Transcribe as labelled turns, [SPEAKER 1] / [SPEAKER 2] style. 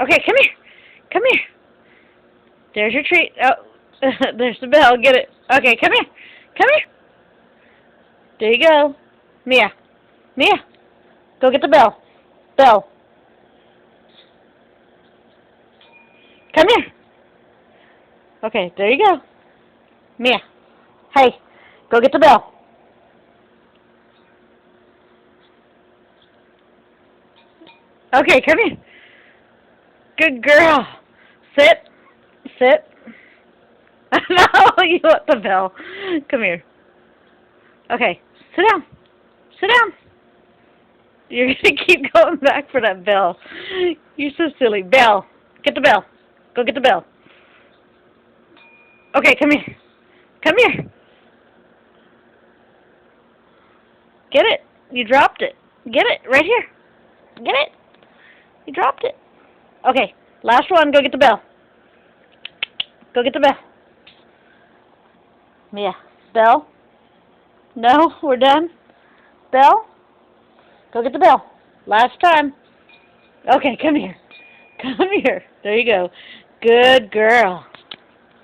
[SPEAKER 1] Okay, come here. Come here. There's your treat. Oh, there's the bell. Get it. Okay, come here. Come here. There you go. Mia. Mia. Go get the bell. Bell. Come here. Okay, there you go. Mia. Hey, go get the bell. Okay, come here. Good girl. Sit. Sit. No, you want the bell. Come here. Okay, sit down. Sit down. You're going to keep going back for that bell. You're so silly. Bell. Get the bell. Go get the bell. Okay, come here. Come here. Get it. You dropped it. Get it. Right here. Get it. You dropped it. Okay, last one. Go get the bell. Go get the bell. Mia. Bell? No, we're done. Bell? Go get the bell. Last time. Okay, come here. Come here. There you go. Good girl.